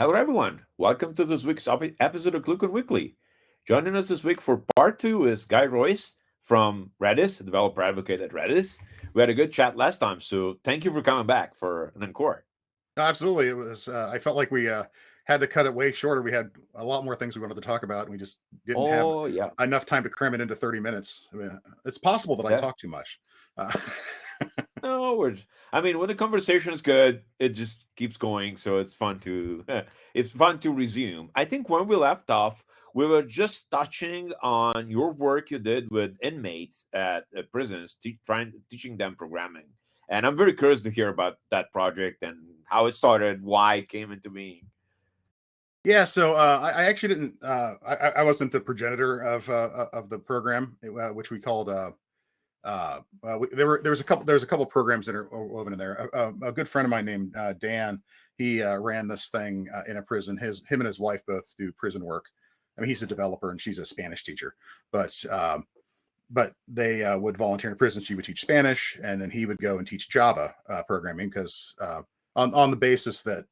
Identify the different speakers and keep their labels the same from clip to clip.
Speaker 1: Hello, everyone. Welcome to this week's episode of ClueCon Weekly. Joining us this week for part two is Guy Royce from Redis, a developer advocate at Redis. We had a good chat last time, so thank you for coming back for an encore.
Speaker 2: Absolutely. It was, I felt like we had to cut it way shorter. We had a lot more things we wanted to talk about, and we just didn't have
Speaker 1: Oh, yeah.
Speaker 2: enough time to cram it into 30 minutes. I mean, it's possible that I
Speaker 1: Yeah.
Speaker 2: talk too much. Uh,
Speaker 1: No, I mean, when the conversation is good, it just keeps going. So it's fun to it's fun to resume. I think when we left off, we were just touching on your work you did with inmates at prisons, teaching them programming. And I'm very curious to hear about that project and how it started, why it came into being.
Speaker 2: yeah, so I actually didn't. I wasn't the progenitor of the program, which we called. There was a couple programs that are woven in there. A good friend of mine named Dan, he ran this thing in a prison. Him and his wife both do prison work. I mean, he's a developer and she's a Spanish teacher, but they would volunteer in prison. She would teach Spanish, and then he would go and teach Java programming because on the basis that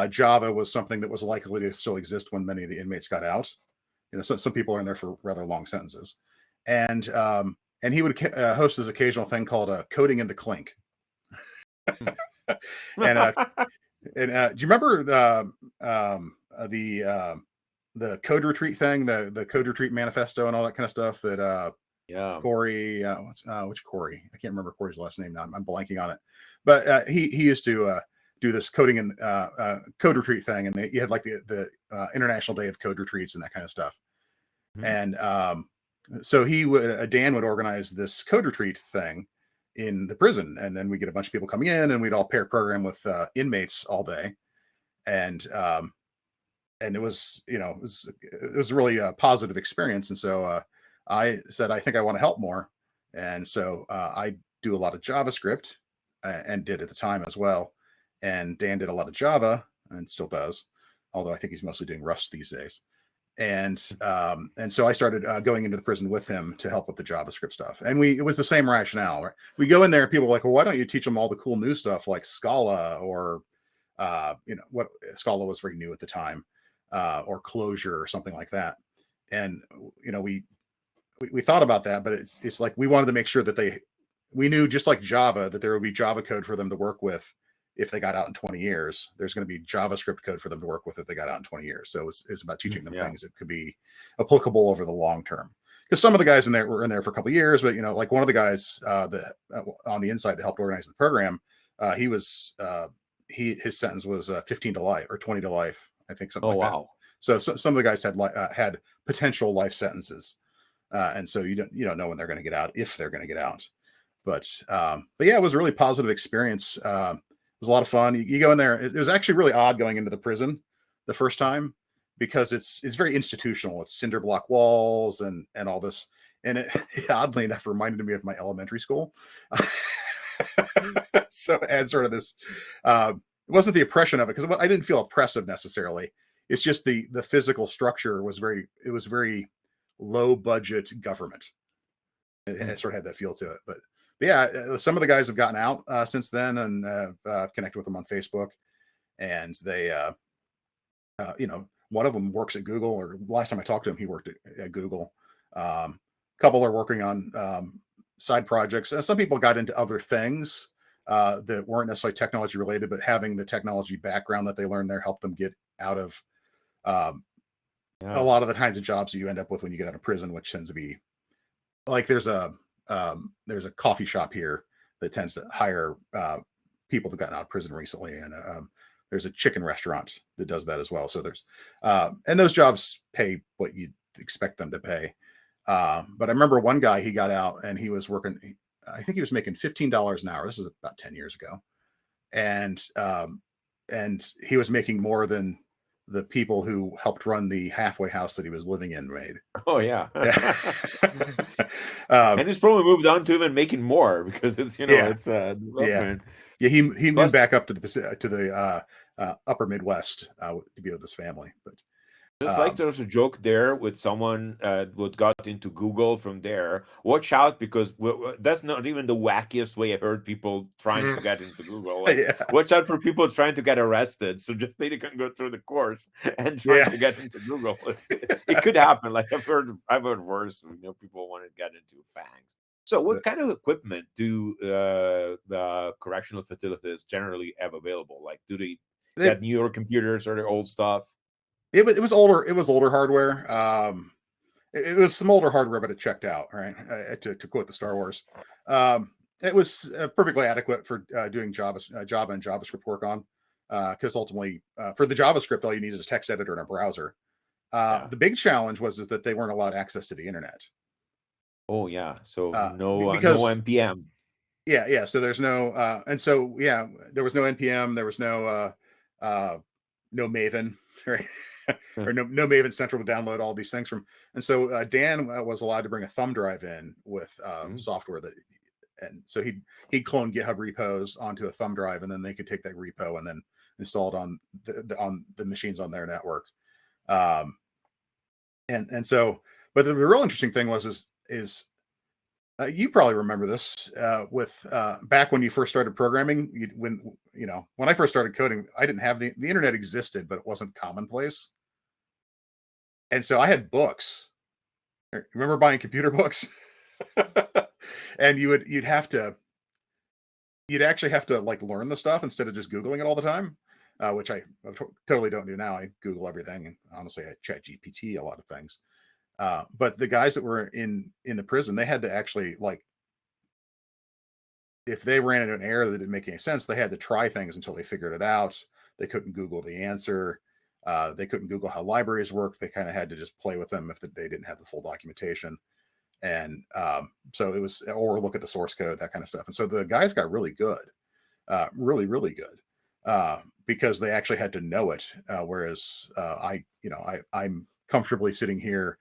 Speaker 2: Java was something that was likely to still exist when many of the inmates got out. You know, some people are in there for rather long sentences, and he would host this occasional thing called coding in the Clink. and do you remember the code retreat thing, the code retreat manifesto and all that kind of stuff that
Speaker 1: Yeah.
Speaker 2: Corey, which Corey? I can't remember Corey's last name now. I'm blanking on it, but he used to do this coding and code retreat thing, and you had like the International Day of Code Retreats and that kind of stuff.
Speaker 1: Mhm.
Speaker 2: And so Dan would organize this code retreat thing in the prison, and then we get a bunch of people coming in, and we'd all pair program with inmates all day, and it was it was really a positive experience. And so I said I think I want to help more, and so I do a lot of JavaScript and did at the time as well, and Dan did a lot of Java and still does, although I think he's mostly doing Rust these days. And so I started going into the prison with him to help with the JavaScript stuff. And it was the same rationale. Right? We go in there, and people are like, well, why don't you teach them all the cool new stuff like Scala or what Scala was very new at the time, or Clojure or something like that. And we thought about that, but it's like we wanted to make sure that we knew, just like Java, that there would be Java code for them to work with if they got out in 20 years. There's going to be JavaScript code for them to work with if they got out in 20 years. So it's about teaching them
Speaker 1: Yeah.
Speaker 2: things that could be applicable over the long term. Because some of the guys in there were in there for a couple of years, but like one of the guys that on the inside that helped organize the program, his sentence was 15 to life or 20 to life, I think, something
Speaker 1: Oh,
Speaker 2: like that.
Speaker 1: wow.
Speaker 2: So some of the guys had potential life sentences, and so you don't know when they're going to get out, if they're going to get out. But yeah, it was a really positive experience. It was a lot of fun. You go in there. It was actually really odd going into the prison the first time because it's very institutional. It's cinder block walls and all this, and it oddly enough reminded me of my elementary school. So it had sort of this. It wasn't the oppression of it, because I didn't feel oppressive necessarily. It's just the physical structure was very low budget government. It sort of had that feel to it. But yeah, some of the guys have gotten out since then, and I've connected with them on Facebook, and they, one of them works at Google, or last time I talked to him, he worked at Google. A couple are working on side projects. Some people got into other things that weren't necessarily technology related, but having the technology background that they learned there helped them get out of a lot of the kinds of jobs that you end up with when you get out of prison, which tends to be like there's a coffee shop here that tends to hire people that gotten out of prison recently, and there's a chicken restaurant that does that as well. So there's and those jobs pay what you'd expect them to pay. But I remember one guy, he got out and he was working. I think he was making $15 an hour. This is about 10 years ago, and he was making more than the people who helped run the halfway house that he was living in made.
Speaker 1: Oh, yeah.
Speaker 2: Yeah.
Speaker 1: And he's probably moved on to even making more because it's
Speaker 2: Yeah.
Speaker 1: it's development.
Speaker 2: Yeah. He moved
Speaker 1: Plus,
Speaker 2: back up to the upper Midwest to be with his family. But
Speaker 1: Just like there's a joke there with someone what got into Google from there. Watch out, because that's not even the wackiest way I've heard people trying to get into Google. Like,
Speaker 2: Yeah,
Speaker 1: watch out for people trying to get arrested. So just they can go through the course and trying
Speaker 2: yeah.
Speaker 1: to get into Google. It could happen. Like I've heard worse. People want to get into fangs. So, what kind of equipment do the correctional facilities generally have available? Like, do they
Speaker 2: They,
Speaker 1: get newer computers or the old stuff?
Speaker 2: it was older. It was older hardware. It was some older hardware, but it checked out. Right, to quote the Star Wars. It was perfectly adequate for doing Java and JavaScript work on. Because ultimately, for the JavaScript, all you need is a text editor and a browser.
Speaker 1: Yeah.
Speaker 2: The big challenge was is that they weren't allowed access to the internet.
Speaker 1: Oh yeah. So no
Speaker 2: Because
Speaker 1: npm.
Speaker 2: yeah. So there's no and so yeah, there was no npm, there was no Maven, right? Or no Maven Central to download all these things from. And so Dan was allowed to bring a thumb drive in with
Speaker 1: Mm.
Speaker 2: software that, and so he'd clone GitHub repos onto a thumb drive, and then they could take that repo and then install it on the machines on their network. Um, and so, but the real interesting thing is you probably remember this with back when you first started programming. When I first started coding, I didn't have the internet existed, but it wasn't commonplace. And so I had books. Remember buying computer books? And you'd actually have to like learn the stuff instead of just Googling it all the time, which I totally don't do now. I Google everything, and honestly, I chat GPT a lot of things. But the guys that were in the prison, they had to actually like, if they ran into an error that didn't make any sense, they had to try things until they figured it out. They couldn't Google the answer. They couldn't Google how libraries work. They kind of had to just play with them if they didn't have the full documentation. And so it was, or look at the source code, that kind of stuff. And so the guys got really good, really, really good, because they actually had to know it. Whereas I'm comfortably sitting here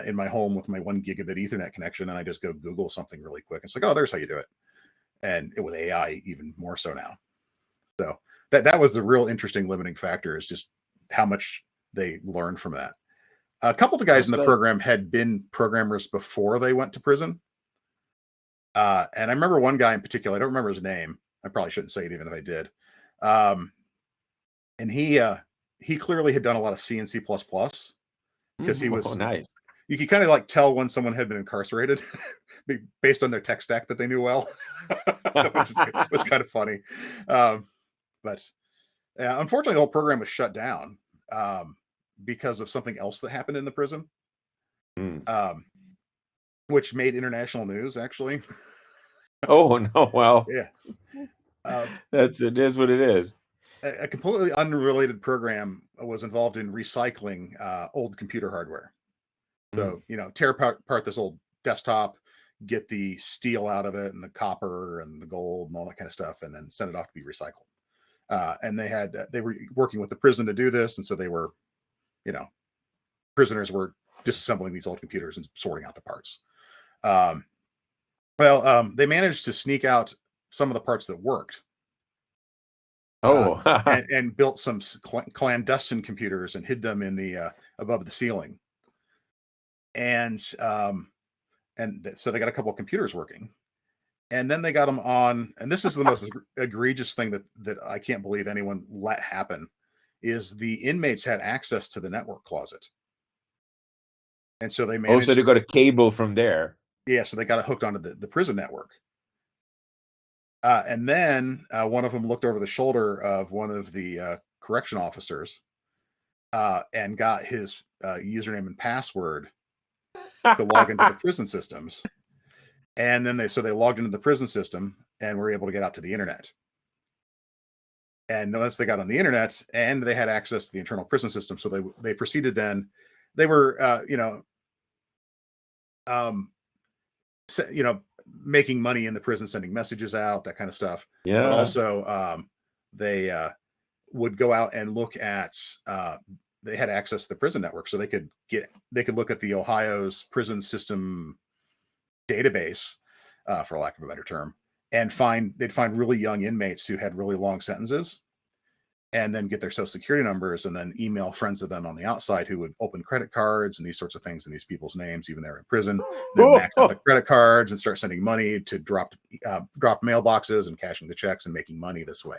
Speaker 2: in my home with my 1 gigabit Ethernet connection, and I just go Google something really quick. It's like, oh, there's how you do it. And with AI, even more so now. So that was the real interesting limiting factor, is just how much they learned from that. A couple of the guys in
Speaker 1: Sounds
Speaker 2: the
Speaker 1: like
Speaker 2: program had been programmers before they went to prison. And I remember one guy in particular, I don't remember his name. I probably shouldn't say it even if I did. And he clearly had done a lot of C and C++, because he
Speaker 1: oh
Speaker 2: was,
Speaker 1: nice.
Speaker 2: you could kind of like tell when someone had been incarcerated based on their tech stack that they knew well, which was kind of funny. But unfortunately, the whole program was shut down because of something else that happened in the prison,
Speaker 1: Mm.
Speaker 2: which made international news, actually.
Speaker 1: Oh no, well,
Speaker 2: Yeah.
Speaker 1: it is what it is.
Speaker 2: A completely unrelated program was involved in recycling old computer hardware.
Speaker 1: Mm.
Speaker 2: So, tear apart this old desktop, get the steel out of it and the copper and the gold and all that kind of stuff, and then send it off to be recycled. And they were working with the prison to do this. And so they were, prisoners were disassembling these old computers and sorting out the parts. They managed to sneak out some of the parts that worked.
Speaker 1: Oh.
Speaker 2: And built some clandestine computers and hid them in the above the ceiling. And so they got a couple of computers working, and then they got them on. And this is the most egregious thing that I can't believe anyone let happen, is the inmates had access to the network closet, and so they
Speaker 1: Oh, so
Speaker 2: managed.
Speaker 1: they got a cable from there.
Speaker 2: Yeah, so they got it hooked onto the prison network. And then one of them looked over the shoulder of one of the correction officers and got his username and password to log into the prison systems. And then they logged into the prison system and were able to get out to the internet. And once they got on the internet and they had access to the internal prison system, so they proceeded. Then they were, um, making money in the prison, sending messages out, that kind of stuff. But
Speaker 1: Yeah.
Speaker 2: also, they would go out and look at. They had access to the prison network, so they could look at the Ohio's prison system database, for lack of a better term, and they'd find really young inmates who had really long sentences, and then get their social security numbers and then email friends of them on the outside who would open credit cards and these sorts of things in these people's names, even they're in prison, then max out the credit cards and start sending money to drop mailboxes and cashing the checks and making money this way.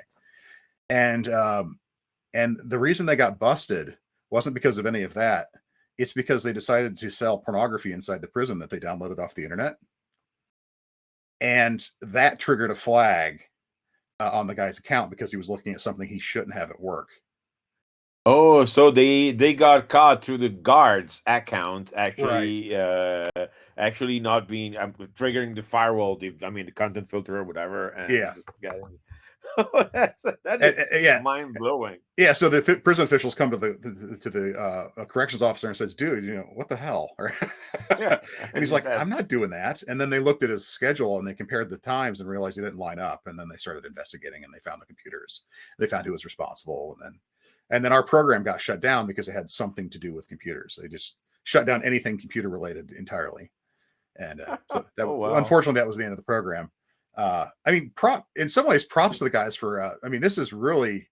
Speaker 2: And the reason they got busted wasn't because of any of that. It's because they decided to sell pornography inside the prison that they downloaded off the internet. And that triggered a flag on the guy's account because he was looking at something he shouldn't have at work.
Speaker 1: Oh, so they got caught through the guard's account actually actually not being triggering the firewall, the content filter or whatever, and just getting that is mind blowing.
Speaker 2: Yeah, so the prison officials come to the corrections officer and says, "Dude, what the hell?" And he's like, "I'm not doing that." And then they looked at his schedule and they compared the times and realized he didn't line up. And then they started investigating and they found the computers. They found who was responsible, and then our program got shut down because it had something to do with computers. They just shut down anything computer related entirely. And so that was, unfortunately, that was the end of the program. In some ways, props to the guys for, this is really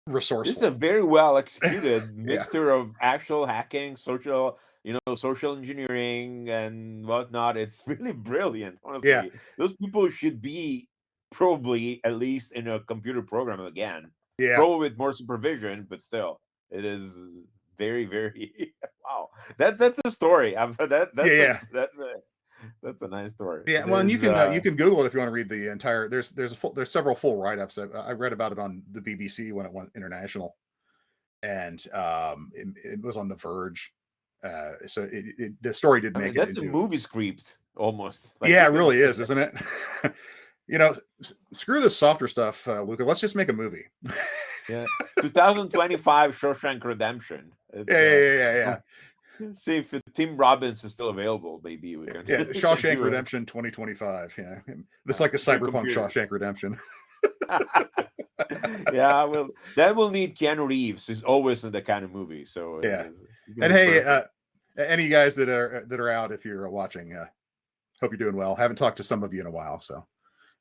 Speaker 2: resourceful.
Speaker 1: This is a very well executed mixture of actual hacking, social engineering and whatnot. It's really brilliant, honestly.
Speaker 2: Yeah.
Speaker 1: Those people should be probably at least in a computer program again.
Speaker 2: Yeah.
Speaker 1: Probably with more supervision, but still, it is very, very wow. That's a story. That's a nice story.
Speaker 2: Yeah, well, and you can Google it if you want to read the entire. There's several full write-ups. I read about it on the BBC when it went international, and it was on The Verge. So the story did make it.
Speaker 1: That's a movie script almost.
Speaker 2: Yeah, it really is, isn't it? Screw this software stuff, Luca. Let's just make a movie.
Speaker 1: Yeah, 2025 Shawshank Redemption.
Speaker 2: Yeah.
Speaker 1: See if Tim Robbins is still available. Maybe we can.
Speaker 2: Yeah, Shawshank Redemption 2025. Yeah, it's like a cyberpunk Shawshank Redemption.
Speaker 1: Yeah, well, that will need Keanu Reeves. He's always in that kind of movie. So
Speaker 2: yeah. And hey, any guys that are out, if you're watching, hope you're doing well. Haven't talked to some of you in a while, so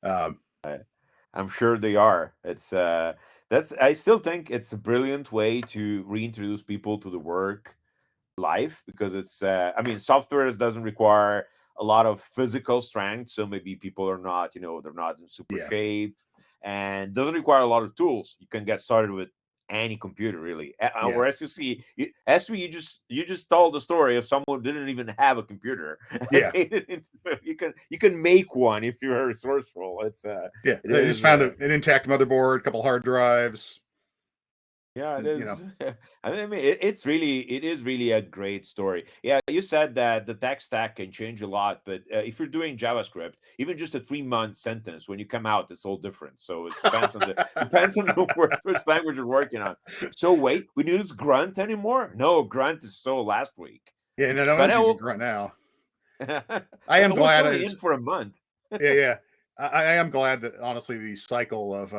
Speaker 1: I'm sure they are. It's I still think it's a brilliant way to reintroduce people to the work life, because it's software doesn't require a lot of physical strength, so maybe people are not they're not in super shape, and doesn't require a lot of tools. You can get started with any computer really. Or as you see, you just told the story of someone who didn't even have a computer. You can make one if you're resourceful. It's
Speaker 2: they just found an intact motherboard, a couple hard drives.
Speaker 1: Yeah, it is. It is really a great story. Yeah, you said that the tech stack can change a lot, but if you're doing JavaScript, even just a 3-month sentence, when you come out, it's all different. So it depends on which language you're working on. So wait, we don't use Grunt anymore? No, Grunt is so last week.
Speaker 2: Yeah, no one's using Grunt now. I am glad
Speaker 1: it's in for a month.
Speaker 2: Yeah. I am glad that honestly the cycle of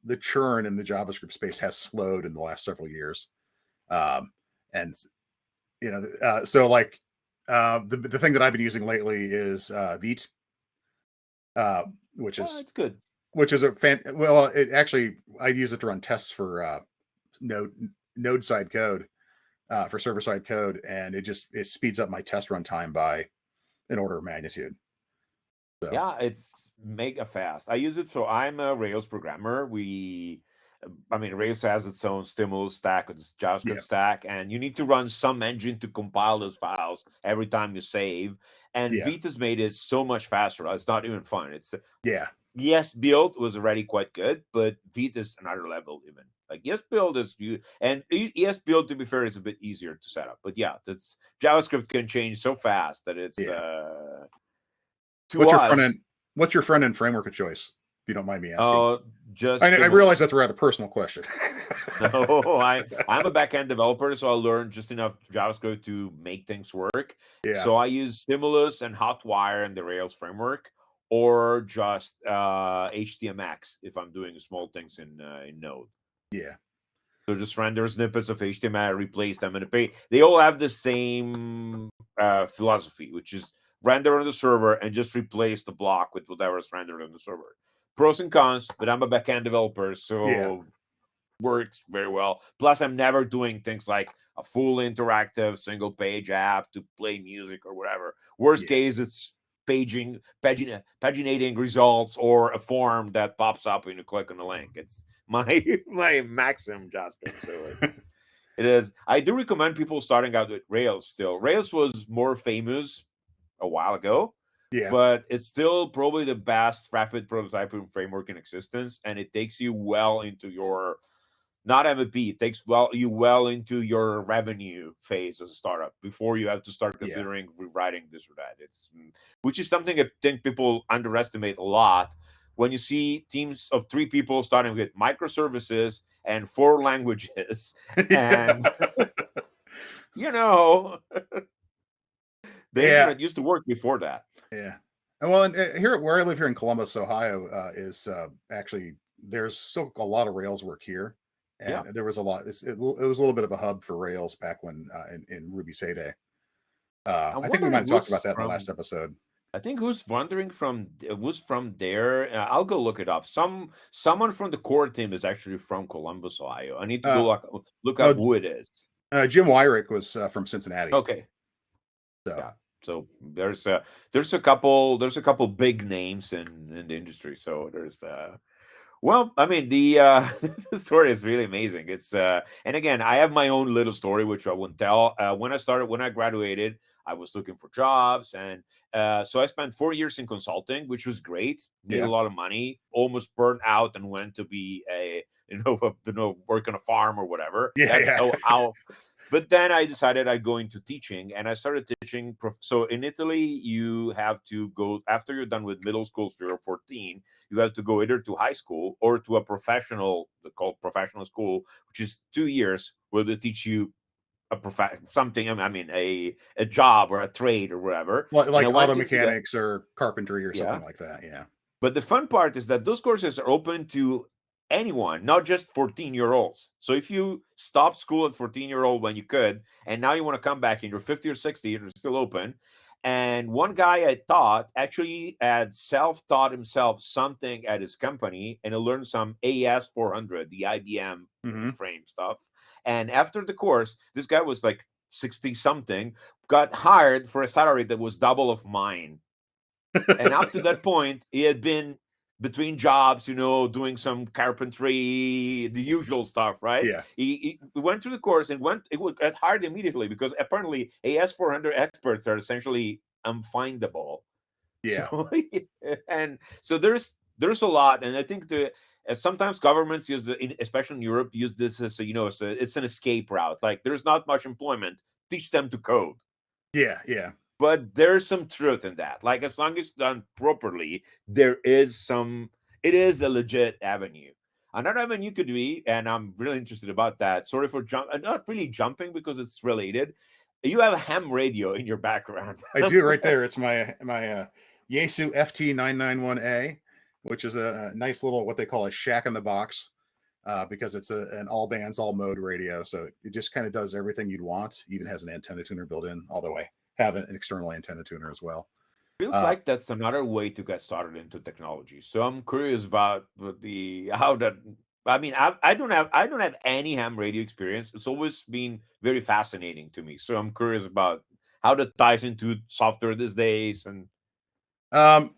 Speaker 2: the churn in the JavaScript space has slowed in the last several years, so like the thing that I've been using lately is Vite, which is
Speaker 1: it's good.
Speaker 2: Which is it actually I use it to run tests for node side code, for server side code, and it speeds up my test run time by an order of magnitude. So.
Speaker 1: Yeah, it's mega fast. I use it. So I'm a Rails programmer. Rails has its own stimulus stack, its JavaScript stack, and you need to run some engine to compile those files every time you save. And Vite has made it so much faster. It's not even fun. Yes, build was already quite good, but Vite is another level even. Like yes, build is yes, build, to be fair, is a bit easier to set up. But yeah, that's JavaScript can change so fast that it's
Speaker 2: What's your front end framework of choice, if you don't mind me asking?
Speaker 1: I
Speaker 2: realize that's a rather personal question.
Speaker 1: No, I'm a backend developer, so I learned just enough JavaScript to make things work.
Speaker 2: Yeah.
Speaker 1: So I use Stimulus and Hotwire and the Rails framework, or just HTMX if I'm doing small things in Node.
Speaker 2: Yeah.
Speaker 1: So just render snippets of HTML, replace them in a page. They all have the same philosophy, which is render on the server and just replace the block with whatever is rendered on the server. pros and cons, but I'm a backend developer,
Speaker 2: Yeah.
Speaker 1: so works very well. Plus, I'm never doing things like a full interactive single page app to play music or whatever. Worst
Speaker 2: Yeah.
Speaker 1: case, it's paginating results or a form that pops up when you click on the link. It's my my maximum JavaScript. So it is. I do recommend people starting out with Rails still. Rails was more famous a while ago,
Speaker 2: Yeah.
Speaker 1: but it's still probably the best rapid prototyping framework in existence, and it takes you well into your not MVP. It takes you well into your revenue phase as a startup before you have to start
Speaker 2: Yeah.
Speaker 1: considering rewriting this or that. Which is something I think people underestimate a lot when you see teams of 3 people starting with microservices and 4 languages, and you know the
Speaker 2: Yeah.
Speaker 1: internet used to work before that.
Speaker 2: Yeah. And well, and here where I live here in Columbus, Ohio, is actually there's still a lot of Rails work here,
Speaker 1: Yeah,
Speaker 2: and there was a lot. It was a little bit of a hub for Rails back when in Ruby's heyday.
Speaker 1: I'm
Speaker 2: I think we might
Speaker 1: wondering
Speaker 2: have talked about
Speaker 1: who's
Speaker 2: that in the last
Speaker 1: from.
Speaker 2: episode.
Speaker 1: I think who's wondering from who's from there. I'll go look it up. Someone from the core team is actually from Columbus, Ohio. I need to go
Speaker 2: Uh,
Speaker 1: look
Speaker 2: oh,
Speaker 1: up who it is.
Speaker 2: Jim Wyrick was from Cincinnati,
Speaker 1: Okay,
Speaker 2: so
Speaker 1: yeah. So there's a couple big names in the industry. So there's well, I mean the story is really amazing. It's and again, I have my own little story which I won't tell. When I graduated, I was looking for jobs, and so I spent 4 years in consulting, which was great. Made a
Speaker 2: yeah,
Speaker 1: lot of money, almost burned out, and went to be work on a farm or whatever.
Speaker 2: yeah,
Speaker 1: That's
Speaker 2: yeah,
Speaker 1: how. But then I decided I'd go into teaching, and I started teaching. So in Italy, you have to go after you're done with middle school, so you're 14. You have to go either to high school or to a called professional school, which is 2 years, where they teach you something. I mean, a job or a trade or whatever. And I
Speaker 2: like
Speaker 1: went
Speaker 2: auto
Speaker 1: into that.
Speaker 2: mechanics or carpentry or something
Speaker 1: Yeah,
Speaker 2: like that. Yeah,
Speaker 1: but the fun part is that those courses are open to anyone, not just 14-year-olds. So if you stopped school at 14-year-old when you could, and now you want to come back and you're 50 or 60, they're still open. And one guy I taught actually had self-taught himself something at his company, and he learned some AS 400, the IBM
Speaker 2: hmm
Speaker 1: frame stuff. And after the course, this guy was like 60 something, got hired for a salary that was double of mine. And up to that point, he had been between jobs, doing some carpentry, the usual stuff, right?
Speaker 2: yeah,
Speaker 1: He went through the course and it would get hired immediately because apparently AS 400 experts are essentially unfindable.
Speaker 2: yeah.
Speaker 1: So and so there's a lot, and I think sometimes governments especially in Europe, use this as it's an escape route. Like there's not much employment, teach them to code.
Speaker 2: Yeah, yeah,
Speaker 1: But there's some truth in that. Like as long as it's done properly, there is it is a legit avenue. Another avenue could be, and I'm really interested about that. Sorry for not really jumping because it's related. You have a ham radio in your background.
Speaker 2: I do right there. It's my Yaesu FT991A, which is a nice little what they call a shack in the box, because it's an all bands, all mode radio. So it just kind of does everything you'd want. Even has an antenna tuner built in, although I have an external antenna tuner as well.
Speaker 1: Feels
Speaker 2: Uh,
Speaker 1: like that's another way to get started into technology. So I'm curious about the how that. I mean, I don't have any ham radio experience. It's always been very fascinating to me. So I'm curious about how that ties into software these days. And
Speaker 2: um,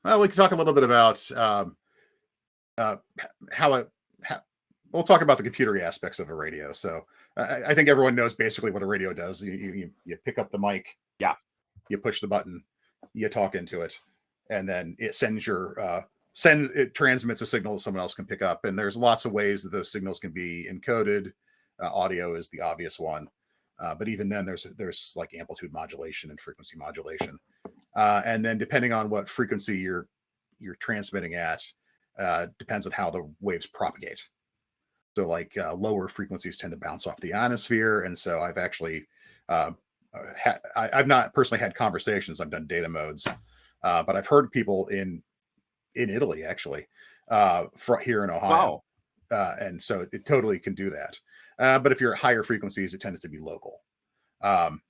Speaker 2: well, we can talk a little bit about uh, how it. How, we'll talk about the computery aspects of a radio. So I think everyone knows basically what a radio does. You pick up the mic,
Speaker 1: yeah,
Speaker 2: you push the button, you talk into it, and then it it transmits a signal that someone else can pick up. And there's lots of ways that those signals can be encoded. Audio is the obvious one, but even then, there's like amplitude modulation and frequency modulation, and then depending on what frequency you're transmitting at, depends on how the waves propagate. So like lower frequencies tend to bounce off the ionosphere, and so I've actually uh, I've not personally had conversations. I've done data modes, but I've heard people in Italy actually, here in Ohio,
Speaker 1: wow,
Speaker 2: and so it totally can do that. But if you're at higher frequencies, it tends to be local. Um,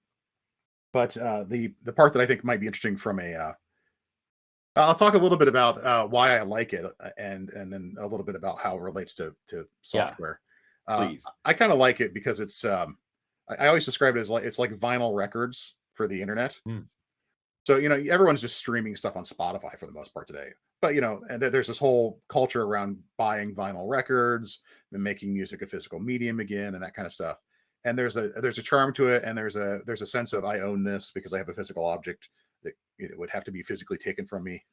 Speaker 2: but the part that I think might be interesting from I'll talk a little bit about why I like it, and then a little bit about how it relates to
Speaker 1: Yeah,
Speaker 2: software.
Speaker 1: please.
Speaker 2: I kind of like it because it's I always describe it as like it's like vinyl records for the internet.
Speaker 1: Mm.
Speaker 2: So everyone's just streaming stuff on Spotify for the most part today. But and there's this whole culture around buying vinyl records and making music a physical medium again and that kind of stuff. And there's a charm to it, and there's a sense of I own this because I have a physical object that it would have to be physically taken from me.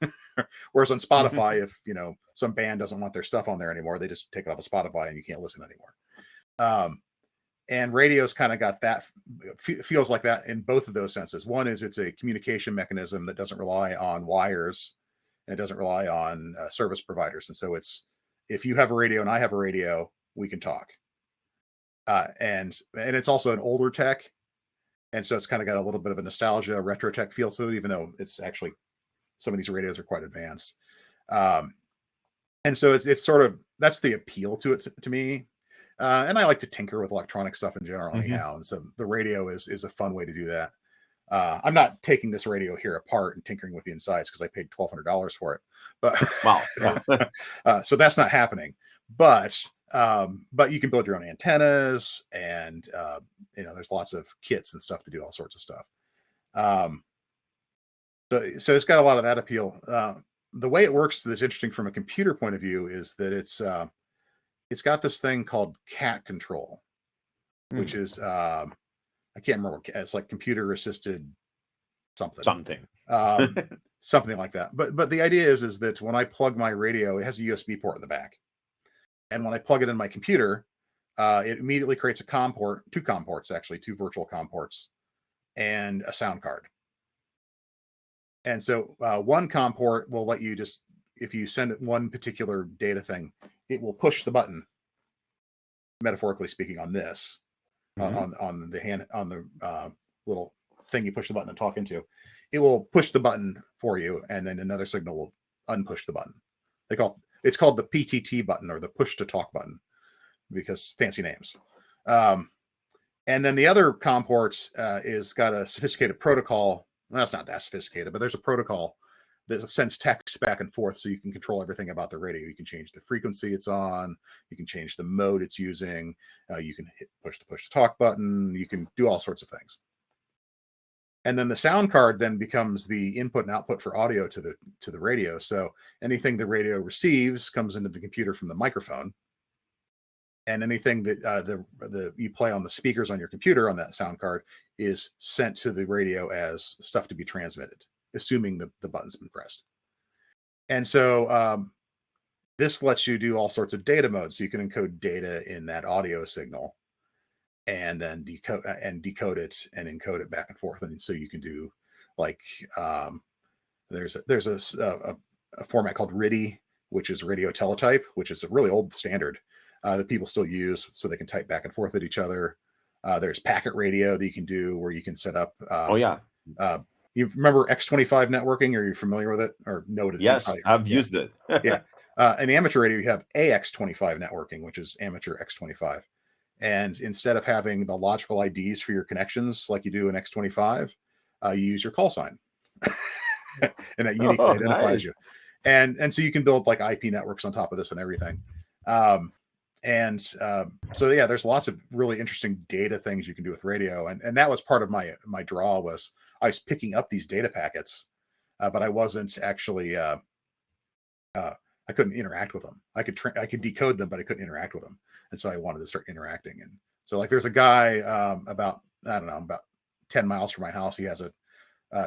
Speaker 2: Whereas on Spotify, if some band doesn't want their stuff on there anymore, they just take it off of Spotify and you can't listen anymore. And radio's kind of got that, feels like that in both of those senses. One is it's a communication mechanism that doesn't rely on wires, and it doesn't rely on service providers. And so it's, if you have a radio and I have a radio, we can talk. And it's also an older tech. And so it's kind of got a little bit of a nostalgia, retro tech feel to it, even though it's actually, some of these radios are quite advanced. And so it's sort of, that's the appeal to it to me. And I like to tinker with electronic stuff in general anyhow. And so the radio is a fun way to do that. I'm not taking this radio here apart and tinkering with the insides because I paid $1,200 for it. But
Speaker 1: Wow. Yeah.
Speaker 2: So that's not happening. But you can build your own antennas, and there's lots of kits and stuff to do all sorts of stuff. So it's got a lot of that appeal. The way it works that's interesting from a computer point of view is that it's got this thing called cat control, which is I can't remember. It's like computer assisted something. Something like that. But the idea is that when I plug my radio, it has a USB port in the back, and when I plug it in my computer, it immediately creates a COM port, two COM ports actually, two virtual COM ports, and a sound card. And so one COM port will let you just, if you send it one particular data thing, it will push the button, metaphorically speaking, on this, on the hand, on the little thing you push the button and talk into. It will push the button for you, and then another signal will unpush the button. It's called the PTT button, or the push to talk button, because fancy names. And then the other COM ports is got a sophisticated protocol. Well, that's not that sophisticated, but there's a protocol that sends text back and forth, so you can control everything about the radio. You can change the frequency it's on. You can change the mode it's using. You can push the push to talk button. You can do all sorts of things. And then the sound card then becomes the input and output for audio to the radio. So anything the radio receives comes into the computer from the microphone, and anything that you play on the speakers on your computer on that sound card is sent to the radio as stuff to be transmitted, assuming the button's been pressed. And so this lets you do all sorts of data modes. So you can encode data in that audio signal, and then decode it and encode it back and forth. And so you can do like there's a format called RIDI, which is radio teletype, which is a really old standard that people still use, so they can type back and forth at each other. There's packet radio that you can do, where you can set up. You remember X25 networking? Are you familiar with it or know what it is?
Speaker 1: Yes, I've used it.
Speaker 2: Yeah. In amateur radio, you have AX25 networking, which is amateur X25. And instead of having the logical IDs for your connections like you do in X25, you use your call sign. And that uniquely identifies you. And so you can build like IP networks on top of this and everything. So yeah, there's lots of really interesting data things you can do with radio. And that was part of my draw, was I was picking up these data packets, but I wasn't actually, I couldn't interact with them. I could decode them, but I couldn't interact with them. And so I wanted to start interacting. And so like, there's a guy about 10 miles from my house. He has a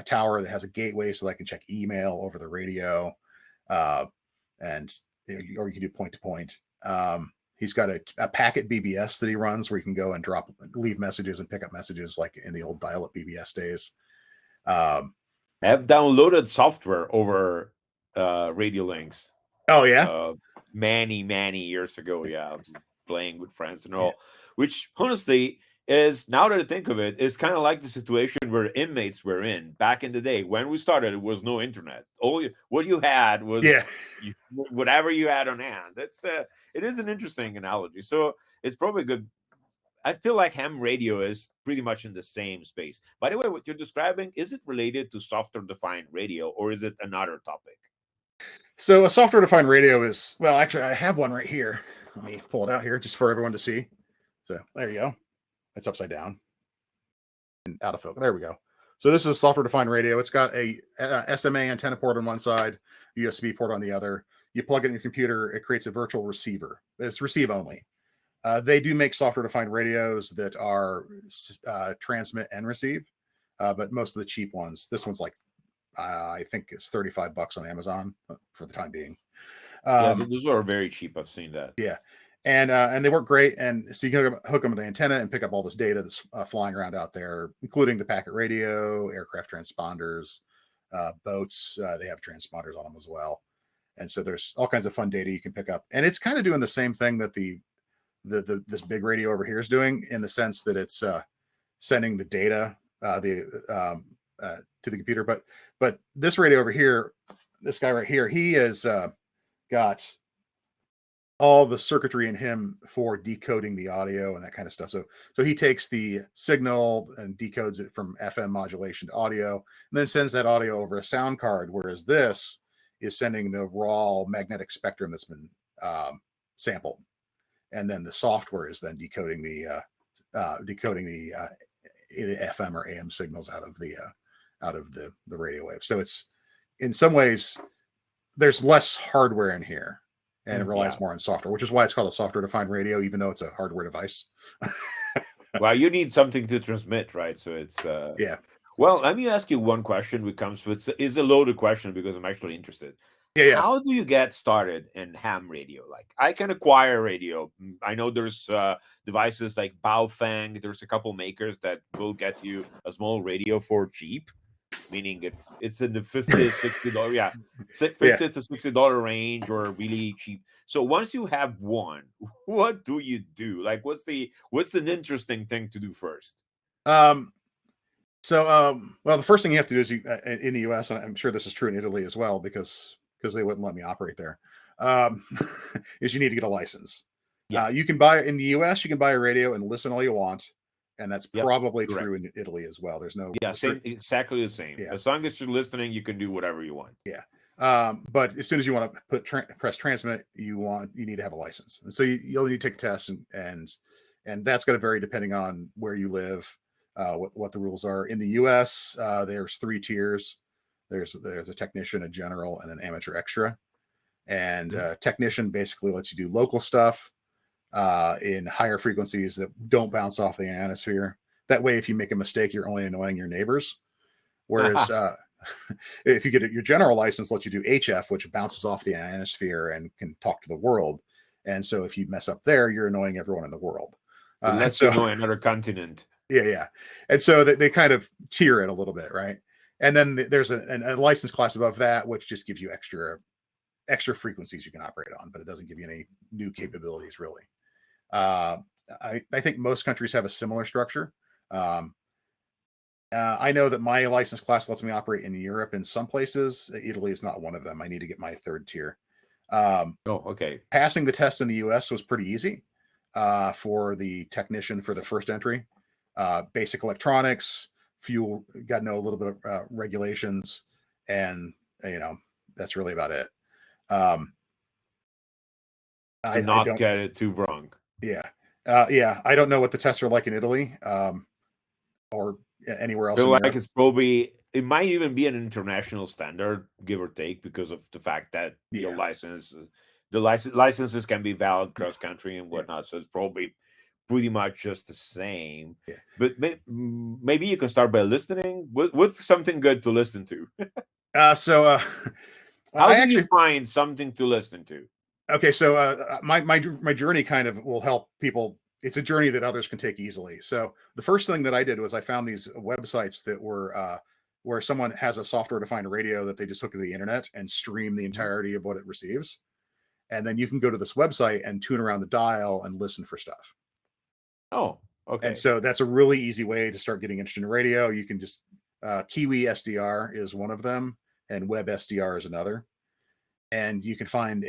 Speaker 2: tower that has a gateway so that I can check email over the radio. Or you can do point to point. He's got a packet BBS that he runs, where you can go and leave messages and pick up messages like in the old dial-up BBS days.
Speaker 1: I have downloaded software over radio links.
Speaker 2: Oh yeah,
Speaker 1: many years ago. Yeah, playing with friends and all, which honestly is, now that I think of it, is kind of like the situation where inmates were in back in the day. When we started, it was no internet. What you had was whatever you had on hand. It is an interesting analogy. So it's probably good. I feel like ham radio is pretty much in the same space. By the way, what you're describing, is it related to software defined radio, or is it another topic?
Speaker 2: So a software-defined radio is, well, actually, I have one right here. Let me pull it out here just for everyone to see. So there you go. It's upside down and out of focus. There we go. So this is a software-defined radio. It's got a SMA antenna port on one side, USB port on the other. You plug it in your computer, it creates a virtual receiver. It's receive only. They do make software-defined radios that are transmit and receive, but most of the cheap ones. This one's like I think it's $35 on Amazon for the time being.
Speaker 1: Yeah, so those are very cheap. I've seen that.
Speaker 2: Yeah, and they work great. And so you can hook them to the antenna and pick up all this data that's flying around out there, including the packet radio, aircraft transponders, boats. They have transponders on them as well. And so there's all kinds of fun data you can pick up. And it's kind of doing the same thing that this big radio over here is doing, in the sense that it's sending the data to the computer. But this radio over here, this guy right here, he has got all the circuitry in him for decoding the audio and that kind of stuff. So he takes the signal and decodes it from FM modulation to audio, and then sends that audio over a sound card. Whereas this is sending the raw magnetic spectrum that's been sampled, and then the software is then decoding the FM or AM signals out of the radio wave. So it's, in some ways, there's less hardware in here, and it relies more on software, which is why it's called a software-defined radio, even though it's a hardware device.
Speaker 1: Well, you need something to transmit, right? So it's
Speaker 2: yeah.
Speaker 1: Well, let me ask you one question. Which comes with is a loaded question because I'm actually interested.
Speaker 2: Yeah.
Speaker 1: How do you get started in ham radio? Like, I can acquire radio. I know there's devices like Baofeng. There's a couple makers that will get you a small radio for cheap, meaning it's in the $50, $60, yeah, $50 to $60 range, or really cheap. So once you have one, what do you do? Like, what's an interesting thing to do first?
Speaker 2: Well, the first thing you have to do is in the US, and I'm sure this is true in Italy as well, because they wouldn't let me operate there, is you need to get a license. Yeah. You can buy in the US, you can buy a radio and listen all you want. And that's probably true in Italy as well. There's no
Speaker 1: exactly the same. Yeah. As long as you're listening, you can do whatever you want.
Speaker 2: Yeah. But as soon as you want to press transmit, you need to have a license. And so you'll need to take a test, and that's going to vary depending on where you live, what the rules are. In the US, there's 3 tiers. There's a technician, a general, and an amateur extra. And technician basically lets you do local stuff in higher frequencies that don't bounce off the ionosphere. That way, if you make a mistake, you're only annoying your neighbors. Whereas if you get your general license, lets you do HF, which bounces off the ionosphere and can talk to the world. And so if you mess up there, you're annoying everyone in the world.
Speaker 1: Unless you annoy another continent.
Speaker 2: Yeah. And so they kind of tier it a little bit, right? And then there's a license class above that, which just gives you extra frequencies you can operate on, but it doesn't give you any new capabilities, really. I think most countries have a similar structure. I know that my license class lets me operate in Europe in some places. Italy is not one of them. I need to get my 3rd tier.
Speaker 1: Okay.
Speaker 2: Passing the test in the US was pretty easy for the technician for the first entry. Basic electronics, fuel, got to know a little bit of regulations, and that's really about it.
Speaker 1: I don't get it too wrong.
Speaker 2: Yeah. I don't know what the tests are like in Italy or anywhere else.
Speaker 1: So like it might even be an international standard, give or take, because of the fact that the licenses can be valid cross country and whatnot. So it's probably pretty much just the same.
Speaker 2: Yeah.
Speaker 1: But maybe you can start by listening. What's something good to listen to?
Speaker 2: How
Speaker 1: do you find something to listen to?
Speaker 2: Okay, so my journey kind of will help people. It's a journey that others can take easily. So the first thing that I did was I found these websites that were where someone has a software-defined radio that they just hook to the internet and stream the entirety of what it receives. And then you can go to this website and tune around the dial and listen for stuff.
Speaker 1: Oh, okay.
Speaker 2: And so that's a really easy way to start getting interested in radio. You can just Kiwi SDR is one of them, and Web SDR is another. And you can find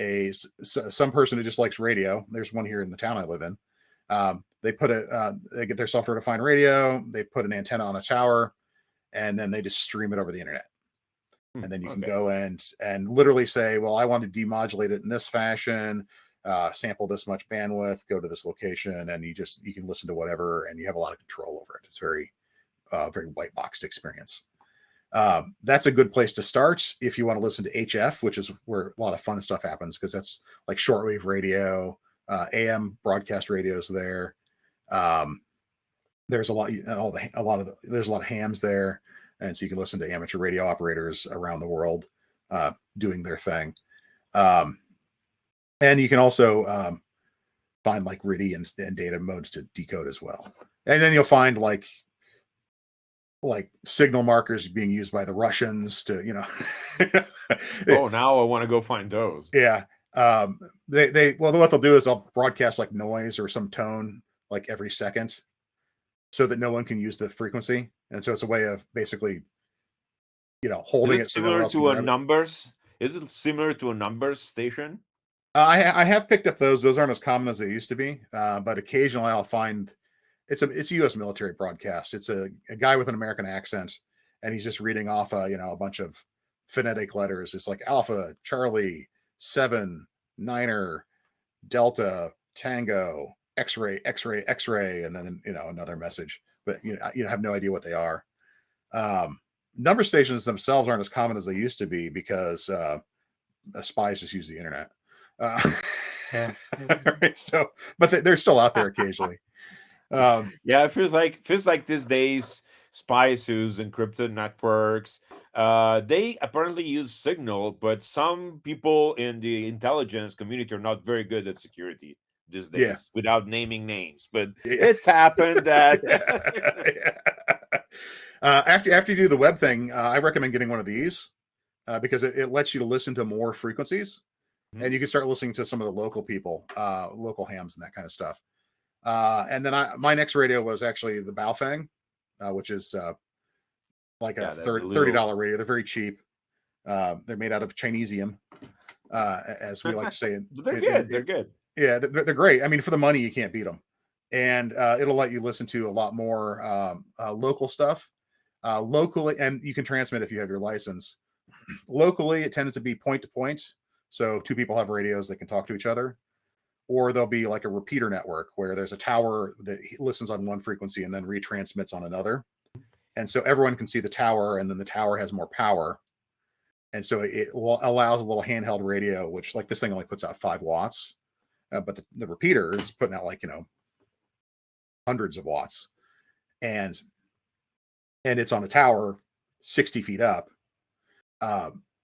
Speaker 2: some person who just likes radio. There's one here in the town I live in. They get their software-defined radio. They put an antenna on a tower, and then they just stream it over the internet. And then you can
Speaker 1: Okay.
Speaker 2: go and literally say, well, I want to demodulate it in this fashion, sample this much bandwidth, go to this location, and you can listen to whatever, and you have a lot of control over it. It's very very white boxed experience. That's a good place to start if you want to listen to HF, which is where a lot of fun stuff happens, because that's like shortwave radio, AM broadcast radios there. There's a lot of hams there, and so you can listen to amateur radio operators around the world doing their thing. And you can also find like RIDI and data modes to decode as well. And then you'll find like signal markers being used by the Russians to,
Speaker 1: Oh, now I want to go find those.
Speaker 2: Yeah. What they'll do is they'll broadcast like noise or some tone like every second, so that no one can use the frequency. And so it's a way of basically, holding it so no one else can grab it.
Speaker 1: Numbers? Is it similar to a numbers station?
Speaker 2: I have picked up those. Those aren't as common as they used to be, but occasionally I'll find it's a U.S. military broadcast. It's a guy with an American accent, and he's just reading off a bunch of phonetic letters. It's like Alpha, Charlie, 7, Niner, Delta, Tango, X-ray, X-ray, X-ray, and then another message. But have no idea what they are. Number stations themselves aren't as common as they used to be, because spies just use the internet. So, but they're still out there occasionally.
Speaker 1: Yeah, it feels like these days spies use encrypted networks. They apparently use Signal, but some people in the intelligence community are not very good at security these days, without naming names. But it's happened that
Speaker 2: after you do the web thing, I recommend getting one of these because it lets you to listen to more frequencies, and you can start listening to some of the local people, local hams and that kind of stuff. And then my next radio was actually the Baofeng, which is like a $30 radio. They're very cheap. They're made out of Chinesium, as we like to say.
Speaker 1: They're good.
Speaker 2: Yeah, they're great. I mean, for the money, you can't beat them. And it'll let you listen to a lot more local stuff. Locally, and you can transmit if you have your license. Locally, it tends to be point to point. So 2 people have radios that can talk to each other. Or there'll be like a repeater network where there's a tower that listens on one frequency and then retransmits on another. And so everyone can see the tower, and then the tower has more power. And so it allows a little handheld radio, which like this thing only puts out 5 watts. But the repeater is putting out like, hundreds of watts. And it's on a tower 60 feet up.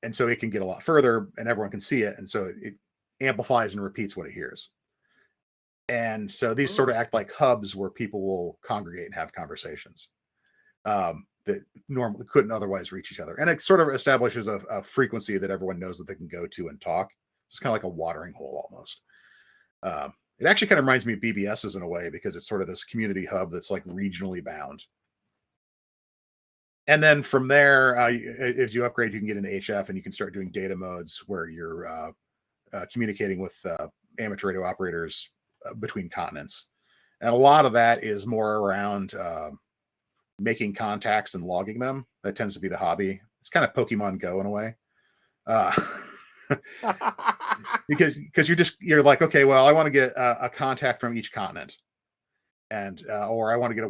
Speaker 2: And so it can get a lot further, and everyone can see it. And so it amplifies and repeats what it hears. And so these sort of act like hubs where people will congregate and have conversations that normally couldn't otherwise reach each other. And it sort of establishes a frequency that everyone knows that they can go to and talk. It's kind of like a watering hole almost. It actually kind of reminds me of BBS's in a way, because it's sort of this community hub that's like regionally bound. And then from there, if you upgrade, you can get an HF, and you can start doing data modes where you're communicating with amateur radio operators between continents. And a lot of that is more around making contacts and logging them. That tends to be the hobby. It's kind of Pokemon Go in a way. Because you're like, okay, well, I want to get a contact from each continent, and or I want to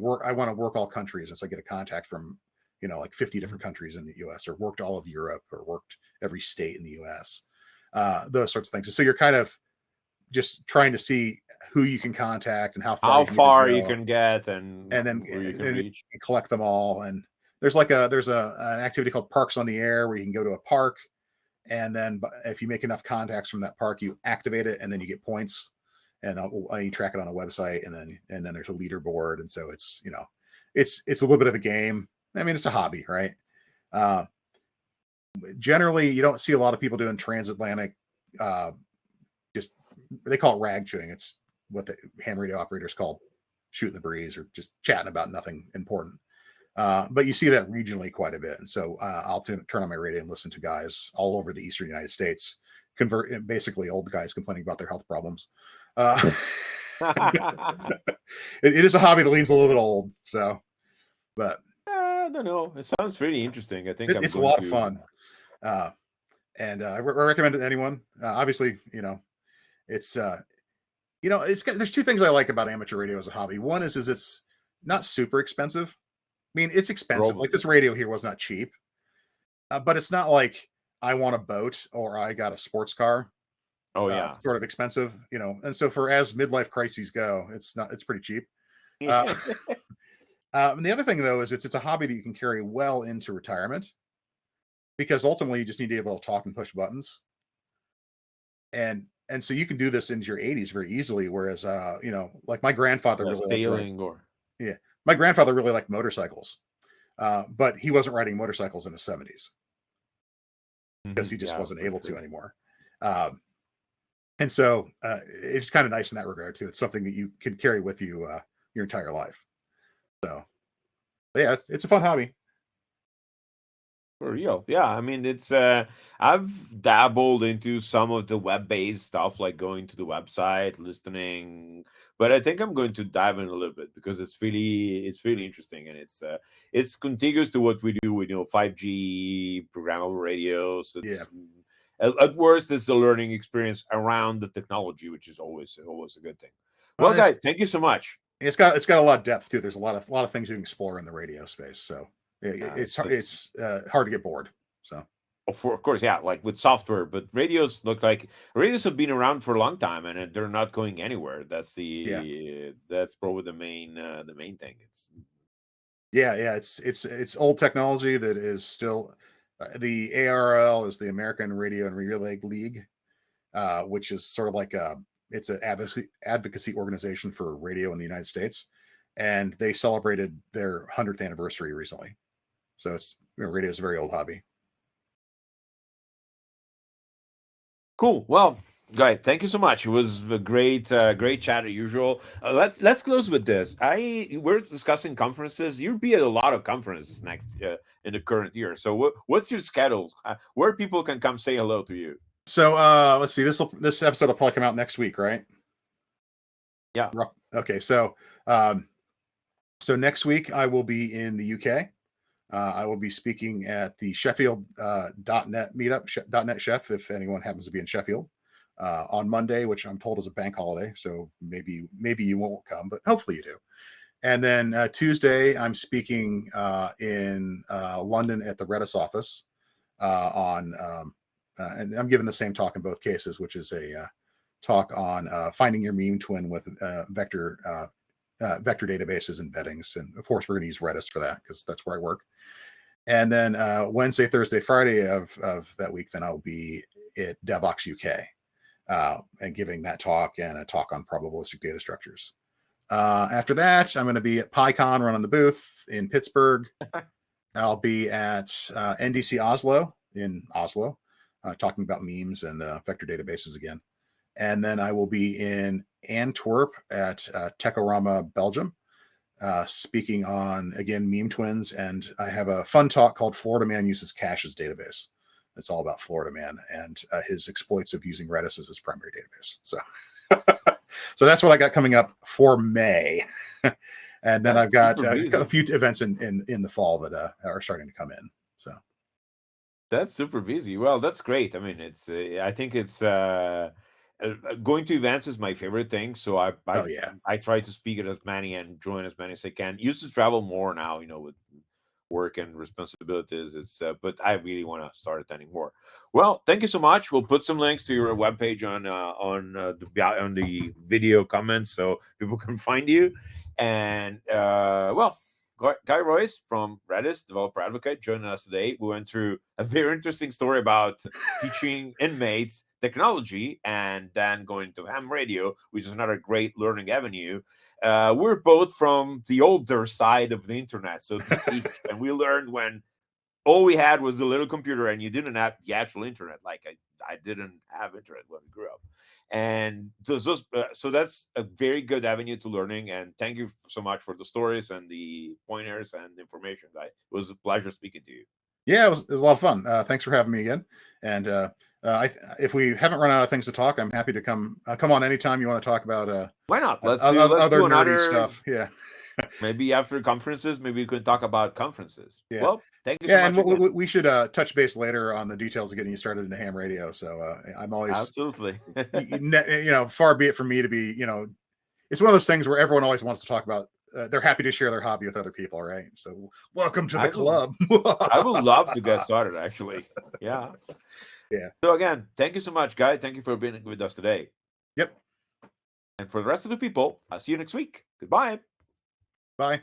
Speaker 2: work all countries, and so I get a contact from like 50 different countries in the US, or worked all of Europe, or worked every state in the US, those sorts of things. So you're kind of just trying to see who you can contact and how
Speaker 1: far you can get, and
Speaker 2: then
Speaker 1: who you can reach.
Speaker 2: You collect them all. And there's an activity called Parks on the Air, where you can go to a park, and then if you make enough contacts from that park, you activate it, and then you get points, and you track it on a website, and then there's a leaderboard. And so it's it's a little bit of a game. I mean, it's a hobby, right? Generally, you don't see a lot of people doing transatlantic. Just they call it rag chewing. It's what the ham radio operators call shooting the breeze, or just chatting about nothing important. But you see that regionally quite a bit. And so I'll turn on my radio and listen to guys all over the eastern United States, basically old guys complaining about their health problems. It is a hobby that leans a little bit old. So, but
Speaker 1: I don't know. It sounds really interesting. I think
Speaker 2: it's a lot of fun. And I recommend it to anyone. Obviously, it's there's two things I like about amateur radio as a hobby. One is it's not super expensive. I mean, it's expensive. Like
Speaker 1: Probably.
Speaker 2: this radio here was not cheap, but it's not like I want a boat or I got a sports car.
Speaker 1: Oh yeah.
Speaker 2: Sort of expensive, and so for as midlife crises go, it's pretty cheap. Uh, and the other thing though is it's a hobby that you can carry well into retirement because ultimately you just need to be able to talk and push buttons, and so you can do this into your 80s very easily. Whereas, like my grandfather
Speaker 1: Yeah,
Speaker 2: really liked
Speaker 1: sailing or
Speaker 2: yeah, my grandfather really liked motorcycles, but he wasn't riding motorcycles in his 70s because he just
Speaker 1: yeah,
Speaker 2: wasn't
Speaker 1: for
Speaker 2: able to
Speaker 1: sure.
Speaker 2: anymore. And so it's kind of nice in that regard too. It's something that you can carry with you your entire life. So, but yeah, it's a fun hobby.
Speaker 1: For real. Yeah, I mean it's I've dabbled into some of the web-based stuff like going to the website, listening, but I think I'm going to dive in a little bit because it's really interesting and it's contiguous to what we do with 5G programmable radios.
Speaker 2: Yeah,
Speaker 1: At worst it's a learning experience around the technology, which is always a good thing.
Speaker 2: well,
Speaker 1: Well, guys, thank you so much.
Speaker 2: it's got a lot of depth too. There's a lot of things you can explore in the radio space. So
Speaker 1: It's
Speaker 2: it's hard to get bored. So
Speaker 1: of course, yeah, like with software, but radios have been around for a long time, and they're not going anywhere.
Speaker 2: yeah,
Speaker 1: That's probably the main thing. It's
Speaker 2: yeah. It's old technology that is still the ARL is the American Radio and Relay League, which is sort of like it's an advocacy organization for radio in the United States, and they celebrated their 100th anniversary recently. So radio is a very old hobby.
Speaker 1: cool. Well, Guy, thank you so much. It was a great chat as usual. Let's close with this. We're discussing conferences. You'll be at a lot of conferences next in the current year. So what's your schedule? Where people can come say hello to you?
Speaker 2: So let's see. This episode will probably come out next week, right?
Speaker 1: Yeah.
Speaker 2: Okay. So next week I will be in the UK. I will be speaking at the Sheffield .NET meetup, .NET Chef, if anyone happens to be in Sheffield, on Monday, which I'm told is a bank holiday. So maybe you won't come, but hopefully you do. And then Tuesday, I'm speaking in London at the Redis office and I'm giving the same talk in both cases, which is a talk on finding your meme twin with vector databases and embeddings. And of course, we're going to use Redis for that because that's where I work. And then Wednesday, Thursday, Friday of that week, then I'll be at DevOps UK and giving that talk and a talk on probabilistic data structures. After that, I'm going to be at PyCon running the booth in Pittsburgh. I'll be at NDC Oslo in Oslo, talking about memes and vector databases again. And then I will be in Antwerp at Techorama, Belgium, speaking on, again, meme twins. And I have a fun talk called Florida Man Uses Cache's Database. It's all about Florida Man and his exploits of using Redis as his primary database. So, so that's what I got coming up for May. And then I've got a few events in the fall that are starting to come in. So
Speaker 1: that's super busy. Well, that's great. I mean, I think it's going to events is my favorite thing. So
Speaker 2: oh yeah,
Speaker 1: I try to speak at as many and join as many as I can. Used to travel more now, with work and responsibilities. But I really want to start attending more. Well, thank you so much. We'll put some links to your webpage on the video comments so people can find you. And well, Guy Royce from Redis, developer advocate, joining us today. We went through a very interesting story about teaching inmates technology and then going to ham radio, which is another great learning avenue. We're both from the older side of the internet, so to speak, and we learned when all we had was the little computer and you didn't have the actual internet. Like I didn't have internet when I grew up. And so that's a very good avenue to learning. And thank you so much for the stories and the pointers and information, Guy. It was a pleasure speaking to you.
Speaker 2: Yeah, it was a lot of fun. Thanks for having me again. And if we haven't run out of things to talk, I'm happy to come on anytime you want to talk about
Speaker 1: Why not? Let's
Speaker 2: other
Speaker 1: do
Speaker 2: nerdy
Speaker 1: another
Speaker 2: stuff. Yeah.
Speaker 1: Maybe after conferences, maybe we can talk about conferences.
Speaker 2: Yeah.
Speaker 1: Well, thank you so
Speaker 2: Yeah, and
Speaker 1: much again.
Speaker 2: we should touch base later on the details of getting you started into ham radio. So I'm always,
Speaker 1: Absolutely.
Speaker 2: far be it from me to be, it's one of those things where everyone always wants to talk about. They're happy to share their hobby with other people, right? So welcome to the
Speaker 1: I will
Speaker 2: club.
Speaker 1: I would love to get started, actually. Yeah.
Speaker 2: Yeah.
Speaker 1: So again, thank you so much, Guy. Thank you for being with us today.
Speaker 2: Yep.
Speaker 1: And for the rest of the people, I'll see you next week. Goodbye.
Speaker 2: Bye.